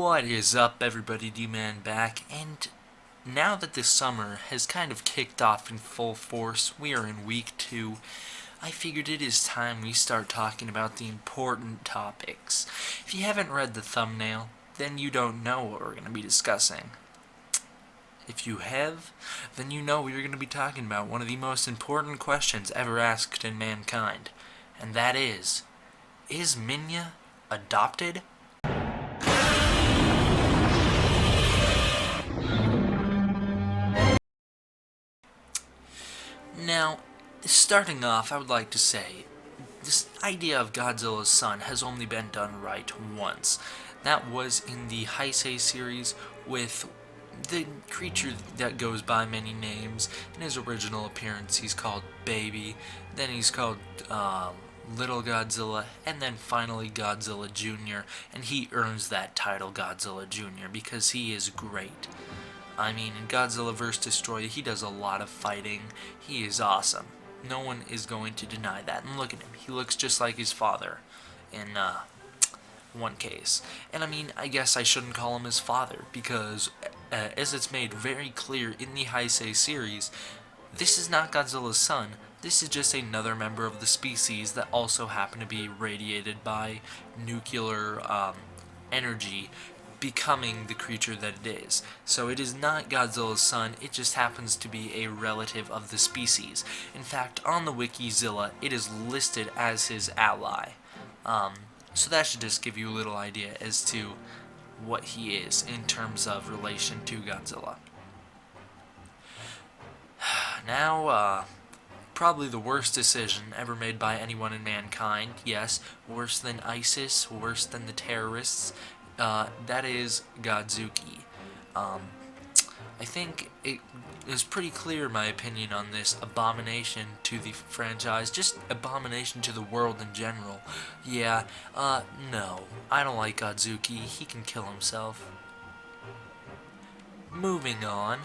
What is up, everybody? D-Man back, and now that the summer has kind of kicked off in full force, we are in week 2, I figured it is time we start talking about the important topics. If you haven't read the thumbnail, then you don't know what we're going to be discussing. If you have, then you know we're going to be talking about one of the most important questions ever asked in mankind, and that is Minilla adopted? Now, starting off, I would like to say, this idea of Godzilla's son has only been done right once. That was in the Heisei series with the creature that goes by many names. In his original appearance, he's called Baby, then he's called Little Godzilla, and then finally Godzilla Jr., and he earns that title, Godzilla Jr., because he is great. I mean, in Godzilla vs. Destroyah, he does a lot of fighting. He is awesome. No one is going to deny that. And look at him. He looks just like his father in one case. And I mean, I guess I shouldn't call him his father, because as it's made very clear in the Heisei series, this is not Godzilla's son. This is just another member of the species that also happen to be radiated by nuclear energy, becoming the creature that it is. So it is not Godzilla's son, it just happens to be a relative of the species. In fact, on the Wikizilla, it is listed as his ally. So that should just give you a little idea as to what he is in terms of relation to Godzilla. Now, probably the worst decision ever made by anyone in mankind. Yes, worse than ISIS, worse than the terrorists. That is Godzuki. I think it is pretty clear, in my opinion, on this abomination to the franchise, just abomination to the world in general. Yeah, no, I don't like Godzuki. He can kill himself. Moving on,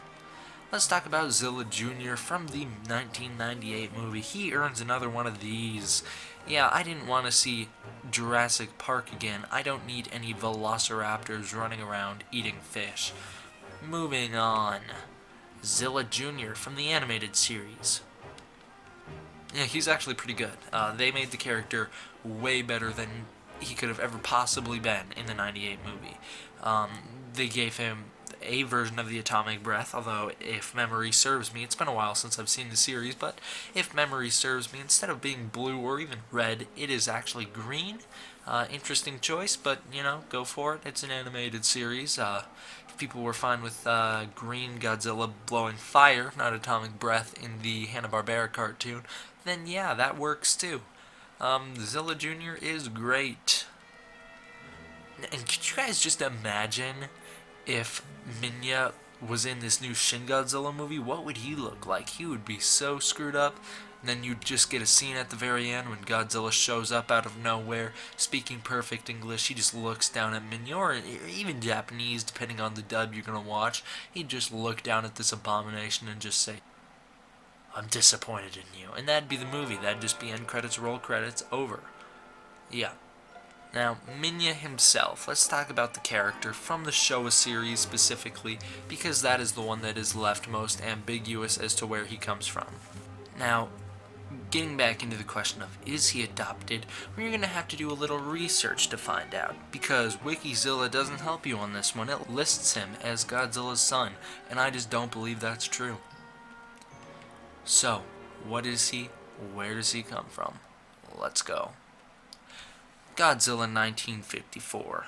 let's talk about Zilla Jr. from the 1998 movie. He earns another one of these. Yeah, I didn't want to see Jurassic Park again. I don't need any velociraptors running around eating fish. Moving on. Zilla Jr. from the animated series. Yeah, he's actually pretty good. They made the character way better than he could have ever possibly been in the 98 movie. They gave him a version of the atomic breath, although if memory serves me, it's been a while since I've seen the series, but if memory serves me, instead of being blue or even red, it is actually green. Interesting choice, but, you know, go for it. It's an animated series. If people were fine with green Godzilla blowing fire, not atomic breath, in the Hanna-Barbera cartoon, then yeah, that works too. Zilla Jr. is great. And could you guys just imagine if Minilla was in this new Shin Godzilla movie? What would he look like? He would be so screwed up. And then you'd just get a scene at the very end when Godzilla shows up out of nowhere, speaking perfect English. He just looks down at Minilla, or even Japanese, depending on the dub you're going to watch. He'd just look down at this abomination and just say, "I'm disappointed in you." And that'd be the movie. That'd just be end credits, roll credits, over. Yeah. Now, Minilla himself, let's talk about the character from the Showa series specifically, because that is the one that is left most ambiguous as to where he comes from. Now, getting back into the question of is he adopted, we're going to have to do a little research to find out, because Wikizilla doesn't help you on this one. It lists him as Godzilla's son, and I just don't believe that's true. So, what is he? Where does he come from? Let's go. Godzilla 1954.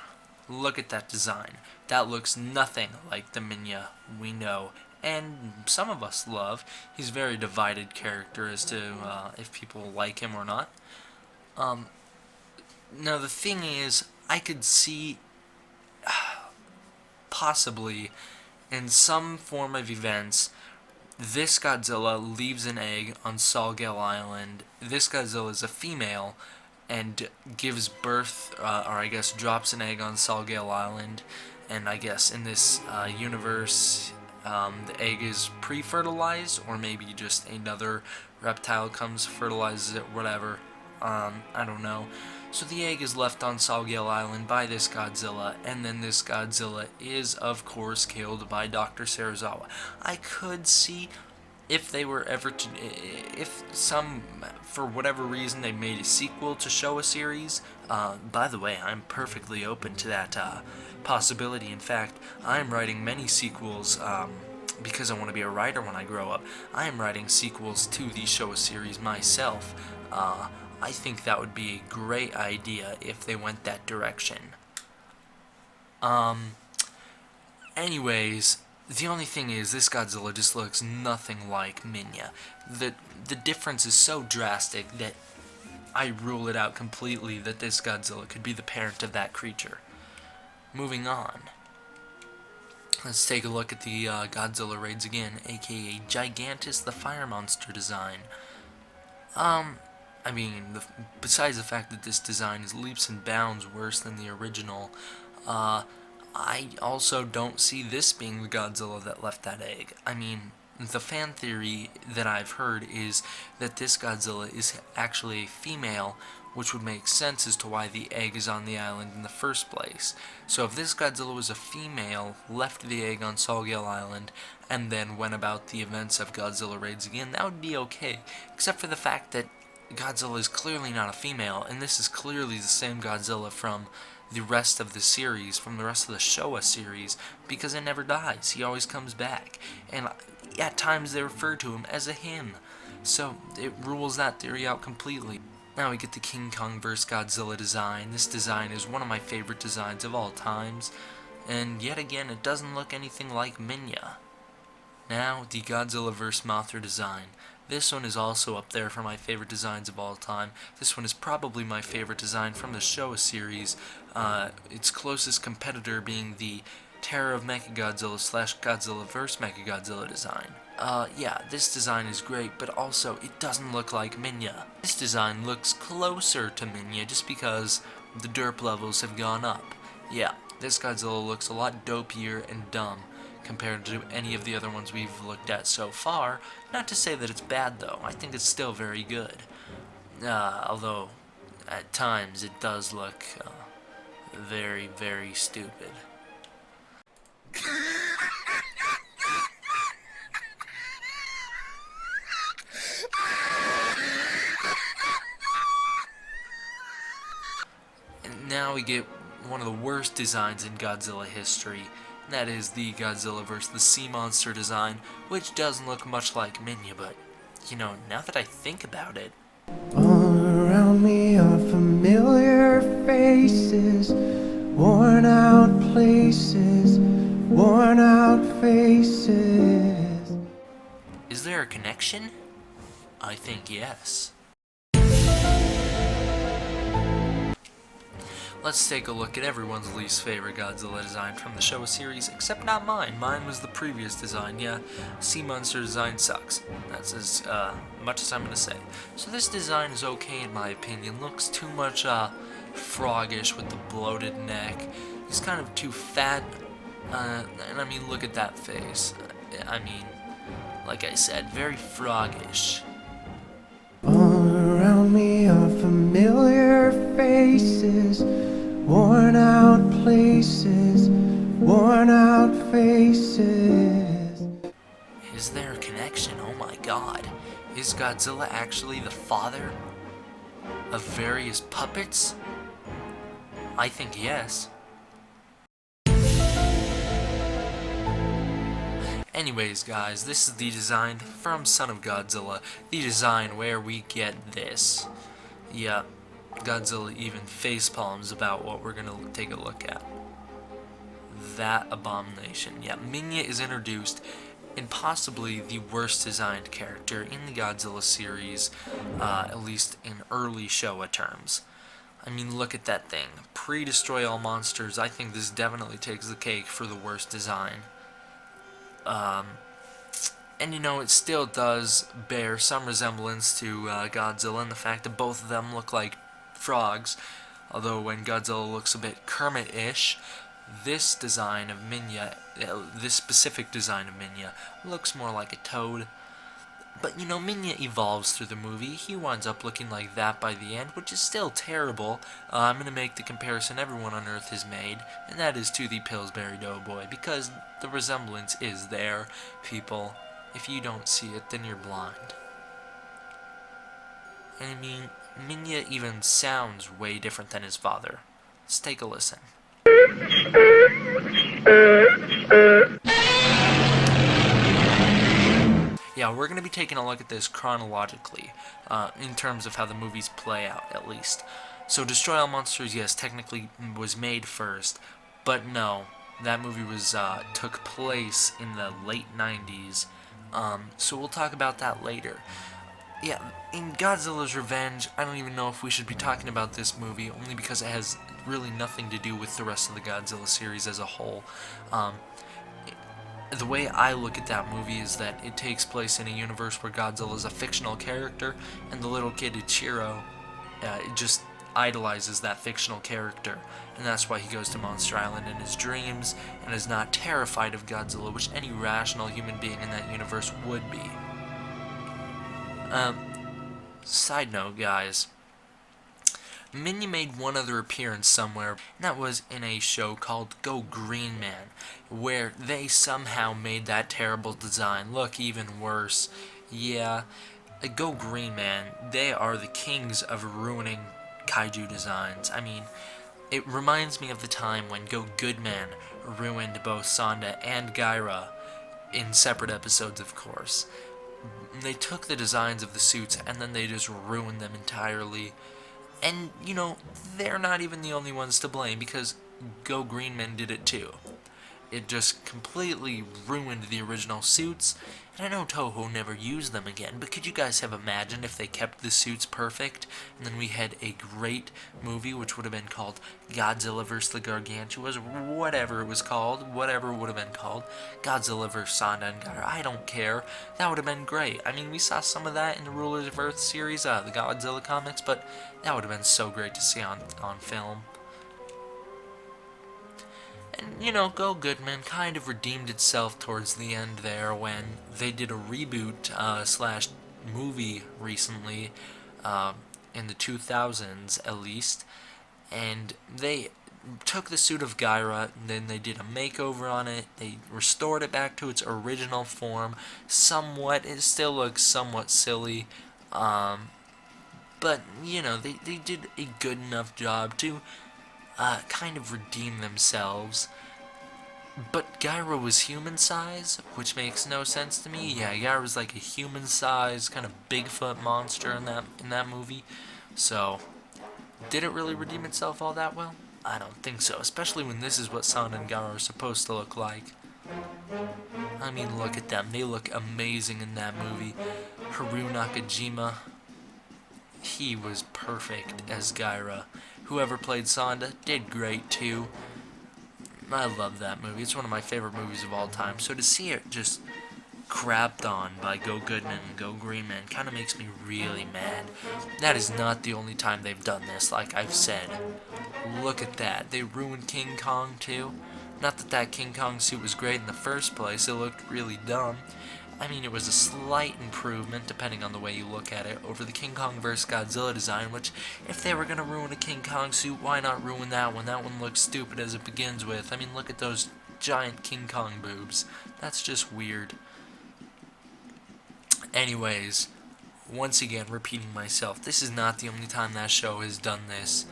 Look at that design. That looks nothing like the Minilla we know, and some of us love. He's a very divided character as to if people like him or not. Now the thing is, I could see possibly in some form of events this Godzilla leaves an egg on Solgale Island. This Godzilla is a female and gives birth, or I guess drops an egg on Solgale Island, and I guess in this universe, the egg is pre-fertilized, or maybe just another reptile comes, fertilizes it, whatever. I don't know. So the egg is left on Salgale Island by this Godzilla, and then this Godzilla is, of course, killed by Dr. Serizawa. I could see if they were ever to, if some, for whatever reason, they made a sequel to Showa series. By the way, I'm perfectly open to that possibility. In fact, I'm writing many sequels, because I want to be a writer when I grow up. I am writing sequels to the Showa series myself. I think that would be a great idea if they went that direction. Anyways, the only thing is, this Godzilla just looks nothing like Minilla. The difference is so drastic that I rule it out completely that this Godzilla could be the parent of that creature. Moving on. Let's take a look at the Godzilla raids again, aka Gigantus the Fire Monster design. I mean, besides the fact that this design is leaps and bounds worse than the original, I also don't see this being the Godzilla that left that egg. I mean, the fan theory that I've heard is that this Godzilla is actually a female, which would make sense as to why the egg is on the island in the first place. So if this Godzilla was a female, left the egg on Salgale Island, and then went about the events of Godzilla Raids again, that would be okay, except for the fact that Godzilla is clearly not a female, and this is clearly the same Godzilla from the rest of the series, from the rest of the Showa series, because it never dies. He always comes back, and at times they refer to him as a him, so it rules that theory out completely. Now we get the King Kong vs. Godzilla design. This design is one of my favorite designs of all times, and yet again it doesn't look anything like Minilla. Now the Godzilla vs. Mothra design. This one is also up there for my favorite designs of all time. This one is probably my favorite design from the Showa series, its closest competitor being the Terror of Mechagodzilla / Godzilla vs. Mechagodzilla design. Yeah, this design is great, but also it doesn't look like Minilla. This design looks closer to Minilla just because the derp levels have gone up. Yeah, this Godzilla looks a lot dopier and dumb compared to any of the other ones we've looked at so far. Not to say that it's bad, though. I think it's still very good. Although, at times, it does look very, very stupid. And now we get one of the worst designs in Godzilla history. That is the Godzilla vs. the Sea Monster design, which doesn't look much like Minilla, but, you know, now that I think about it... All around me are familiar faces, worn out places, worn out faces. Is there a connection? I think yes. Let's take a look at everyone's least favorite Godzilla design from the Showa series, except not mine. Mine was the previous design. Yeah, Sea Monster design sucks. That's as much as I'm going to say. So this design is okay in my opinion. Looks too much froggish with the bloated neck. He's kind of too fat. And I mean, look at that face. I mean, like I said, very froggish. All around me are familiar faces, worn out places, worn out faces. Is there a connection? Oh my god. Is Godzilla actually the father of various puppets? I think yes. Anyways, guys, this is the design from Son of Godzilla. The design where we get this. Yeah, Godzilla even facepalms about what we're going to take a look at. That abomination. Yeah, Minilla is introduced in possibly the worst designed character in the Godzilla series, at least in early Showa terms. I mean, look at that thing. Pre-Destroy All Monsters, I think this definitely takes the cake for the worst design. And you know, it still does bear some resemblance to Godzilla in the fact that both of them look like frogs, although when Godzilla looks a bit Kermit-ish, this design of Minilla, this specific design of Minilla, looks more like a toad. But, Minya evolves through the movie. He winds up looking like that by the end, which is still terrible. I'm going to make the comparison everyone on Earth has made, and that is to the Pillsbury Doughboy, because the resemblance is there, people. If you don't see it, then you're blind. And Minya even sounds way different than his father. Let's take a listen. Yeah, we're going to be taking a look at this chronologically, in terms of how the movies play out, at least. So, Destroy All Monsters, yes, technically was made first, but no, that movie took place in the late 90s, so we'll talk about that later. Yeah, in Godzilla's Revenge, I don't even know if we should be talking about this movie, only because it has really nothing to do with the rest of the Godzilla series as a whole. The way I look at that movie is that it takes place in a universe where Godzilla is a fictional character, and the little kid Ichiro just idolizes that fictional character, and that's why he goes to Monster Island in his dreams, and is not terrified of Godzilla, which any rational human being in that universe would be. Side note, guys, Minya made one other appearance somewhere, and that was in a show called Go Green Man, where they somehow made that terrible design look even worse. Yeah, Go Green Man, they are the kings of ruining kaiju designs. I mean, it reminds me of the time when Go Good Man ruined both Sonda and Gaira, in separate episodes, of course. They took the designs of the suits and then they just ruined them entirely. And, they're not even the only ones to blame, because Go Green Men did it too. It just completely ruined the original suits, and I know Toho never used them again, but could you guys have imagined if they kept the suits perfect, and then we had a great movie which would have been called Godzilla vs. the Gargantuas, whatever it was called, whatever it would have been called, Godzilla vs. Sonda and Gaira, I don't care, that would have been great. I mean, we saw some of that in the Rulers of Earth series, the Godzilla comics, but that would have been so great to see on film. And, Go Goodman kind of redeemed itself towards the end there when they did a reboot slash movie recently, in the 2000s at least, and they took the suit of Gaira, and then they did a makeover on it, they restored it back to its original form, somewhat, it still looks somewhat silly, but, they did a good enough job to kind of redeem themselves. But Gaira was human size, which makes no sense to me. Yeah, Gaira was like a human size kind of Bigfoot monster in that movie. So, did it really redeem itself all that well? I don't think so, especially when this is what Son and Gaira are supposed to look like. I mean, look at them. They look amazing in that movie. Haru Nakajima, he was perfect as Gaira. Whoever played Sonda did great too. I love that movie. It's one of my favorite movies of all time. So to see it just crapped on by Go Goodman and Go Green Man kind of makes me really mad. That is not the only time they've done this, like I've said. Look at that. They ruined King Kong too. Not that King Kong suit was great in the first place. It looked really dumb. I mean, it was a slight improvement, depending on the way you look at it, over the King Kong vs. Godzilla design, which, if they were going to ruin a King Kong suit, why not ruin that one? That one looks stupid as it begins with. I mean, look at those giant King Kong boobs. That's just weird. Anyways, once again, repeating myself, this is not the only time that show has done this.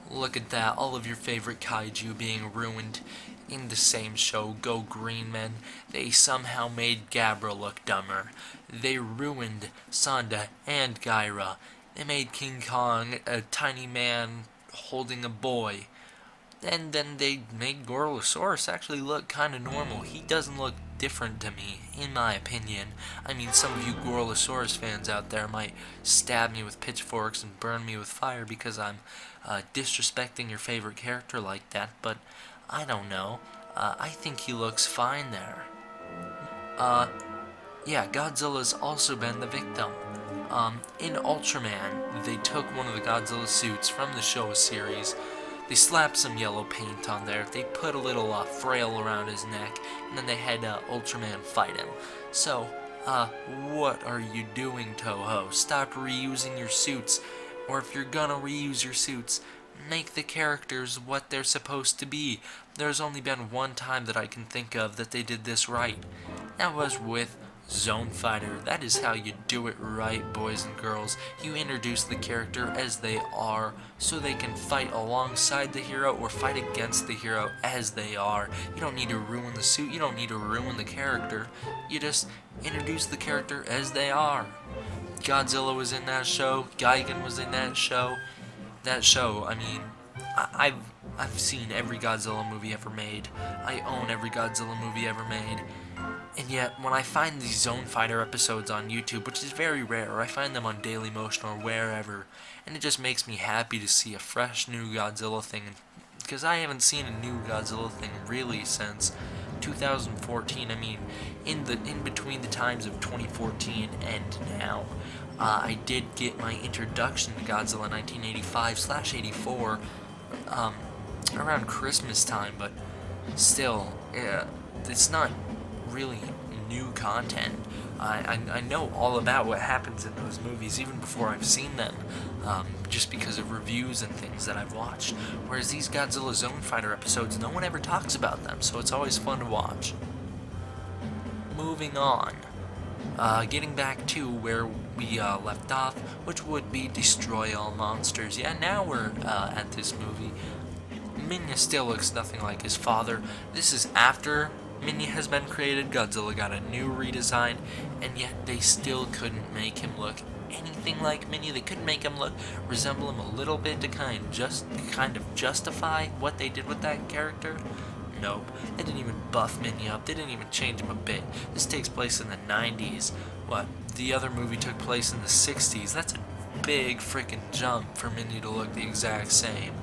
Look at that, all of your favorite kaiju being ruined in the same show, Go Green Men. They somehow made Gabra look dumber. They ruined Sonda and Gaira. They made King Kong a tiny man holding a boy. And then they made Gorlosaurus actually look kind of normal. He doesn't look different to me, in my opinion. I mean, some of you Gorlosaurus fans out there might stab me with pitchforks and burn me with fire because I'm disrespecting your favorite character like that, but I don't know. I think he looks fine there. Yeah, Godzilla's also been the victim. In Ultraman, they took one of the Godzilla suits from the Showa series, they slapped some yellow paint on there, they put a little frail around his neck, and then they had Ultraman fight him. So, What are you doing, Toho? Stop reusing your suits. Or if you're gonna reuse your suits, make the characters what they're supposed to be. There's only been one time that I can think of that they did this right. That was with Zone Fighter. That is how you do it right, boys and girls. You introduce the character as they are, so they can fight alongside the hero or fight against the hero as they are. You don't need to ruin the suit, you don't need to ruin the character. You just introduce the character as they are. Godzilla was in that show, Gigan was in that show. I mean, I've seen every Godzilla movie ever made. I own every Godzilla movie ever made. And yet, when I find these Zone Fighter episodes on YouTube, which is very rare, I find them on Dailymotion or wherever, and it just makes me happy to see a fresh new Godzilla thing, because I haven't seen a new Godzilla thing really since 2014. I mean, in between the times of 2014 and now, I did get my introduction to Godzilla 1985/84 around Christmas time, but still, it's not really new content. I know all about what happens in those movies even before I've seen them, just because of reviews and things that I've watched. Whereas these Godzilla Zone Fighter episodes, no one ever talks about them, so it's always fun to watch. Moving on. Getting back to where we left off, which would be Destroy All Monsters. Yeah, now we're at this movie. Minya still looks nothing like his father. This is after Minya has been created. Godzilla got a new redesign, and yet they still couldn't make him look anything like Minya. They couldn't make him resemble him a little bit to kind of justify what they did with that character. Nope. They didn't even buff Minya up. They didn't even change him a bit. This takes place in the 90s. What? The other movie took place in the 60s. That's a big freaking jump for Minya to look the exact same.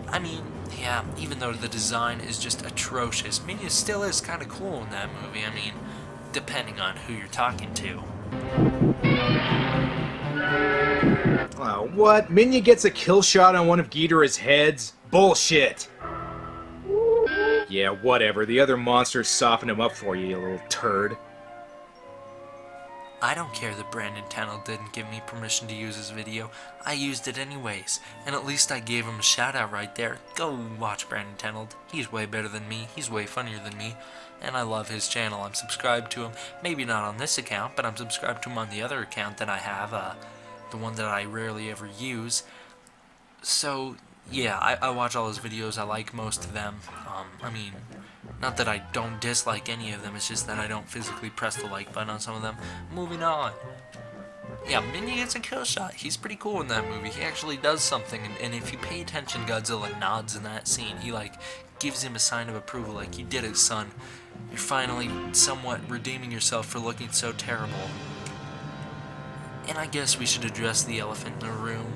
I mean, yeah, even though the design is just atrocious, Minya still is kind of cool in that movie. I mean, depending on who you're talking to. What? Minya gets a kill shot on one of Ghidorah's heads? Bullshit! Yeah, whatever. The other monsters soften him up for you, you little turd. I don't care that Brandon Tenold didn't give me permission to use his video. I used it anyways, and at least I gave him a shout out right there. Go watch Brandon Tenold. He's way better than me, he's way funnier than me, and I love his channel. I'm subscribed to him, maybe not on this account, but I'm subscribed to him on the other account that I have, the one that I rarely ever use. So, yeah, I watch all his videos, I like most of them. I mean, not that I don't dislike any of them, it's just that I don't physically press the like button on some of them. Moving on. Yeah, Minya gets a kill shot. He's pretty cool in that movie. He actually does something, and if you pay attention, Godzilla nods in that scene. He, gives him a sign of approval, like, you did it, son. You're finally somewhat redeeming yourself for looking so terrible. And I guess we should address the elephant in the room.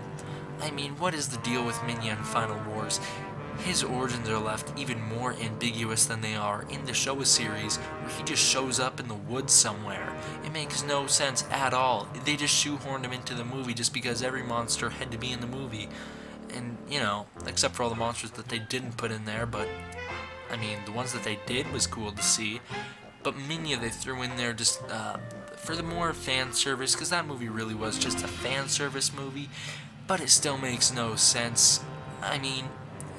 I mean, what is the deal with Minya in Final Wars? His origins are left even more ambiguous than they are in the Showa series, where he just shows up in the woods somewhere. It makes no sense at all. They just shoehorned him into the movie just because every monster had to be in the movie. And, you know, except for all the monsters that they didn't put in there, but, I mean, the ones that they did was cool to see. But Minya they threw in there just for the more fan service, because that movie really was just a fan service movie, but it still makes no sense. I mean,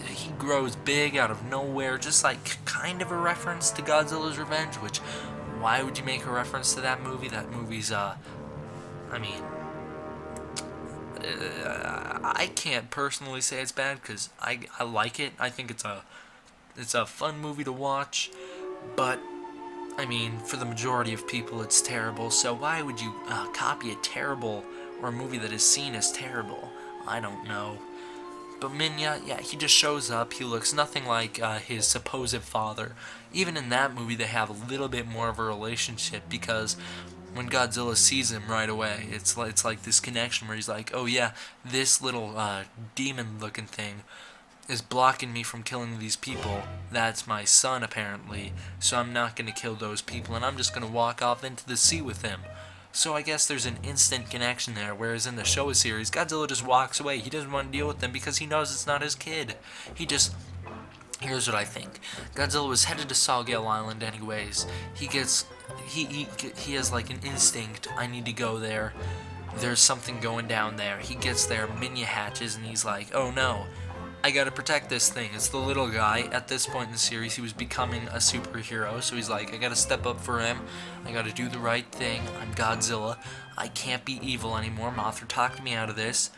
he grows big out of nowhere, just like kind of a reference to Godzilla's Revenge, which, why would you make a reference to that movie? That movie's, I mean, I can't personally say it's bad, because I like it. I think it's a fun movie to watch, but, I mean, for the majority of people it's terrible, so why would you copy a terrible, or a movie that is seen as terrible? I don't know. But Minya, yeah, he just shows up. He looks nothing like his supposed father. Even in that movie, they have a little bit more of a relationship, because when Godzilla sees him right away, it's like this connection where he's like, oh yeah, this little demon-looking thing is blocking me from killing these people. That's my son, apparently, so I'm not going to kill those people, and I'm just going to walk off into the sea with him. So I guess there's an instant connection there, whereas in the Showa series, Godzilla just walks away. He doesn't want to deal with them because he knows it's not his kid. He just Here's what I think. Godzilla was headed to Sawgale Island anyways. He has like an instinct. I need to go there. There's something going down there. He gets there, Minilla hatches, and he's like, oh no, I gotta protect this thing. It's the little guy. At this point in the series, he was becoming a superhero, so he's like, I gotta step up for him. I gotta do the right thing. I'm Godzilla. I can't be evil anymore. Mothra talked me out of this.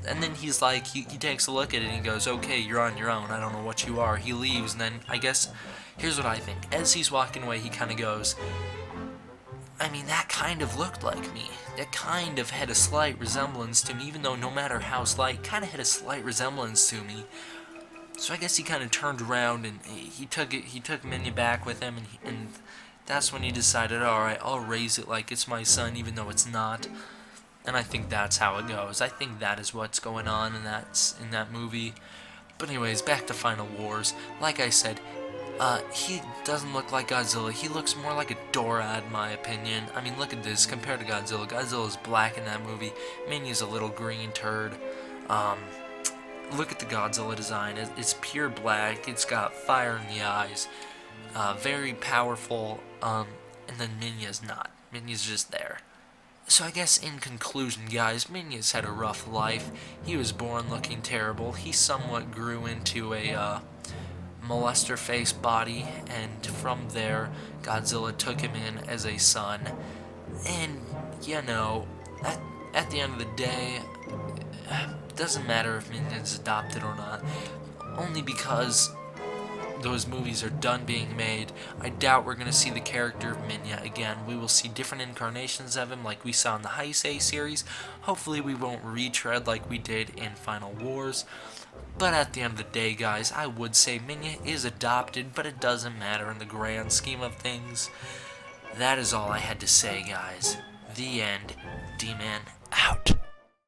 And then he's like, he takes a look at it and he goes, okay, you're on your own. I don't know what you are. He leaves, and then I guess, here's what I think. As he's walking away, he kind of goes, I mean, that kind of looked like me. That kind of had a slight resemblance to me, even though no matter how slight, kind of had a slight resemblance to me. So I guess he kind of turned around and he took Minilla back with him, and that's when he decided, alright, I'll raise it like it's my son, even though it's not. And I think that's how it goes. I think that is what's going on in that movie. But anyways, back to Final Wars. Like I said, he doesn't look like Godzilla. He looks more like a Dorad, in my opinion. I mean, look at this. Compared to Godzilla, Godzilla's black in that movie. Minilla's a little green turd. Look at the Godzilla design. It's pure black. It's got fire in the eyes. Very powerful. And then Minilla's not. Minilla's just there. So I guess in conclusion, guys, Minilla's had a rough life. He was born looking terrible. He somewhat grew into a molester face body, and from there, Godzilla took him in as a son. And, you know, at the end of the day, it doesn't matter if Minilla's adopted or not. Only because those movies are done being made, I doubt we're going to see the character of Minilla again. We will see different incarnations of him like we saw in the Heisei series. Hopefully we won't retread like we did in Final Wars. But at the end of the day, guys, I would say Minilla is adopted, but it doesn't matter in the grand scheme of things. That is all I had to say, guys. The end. D-Man out.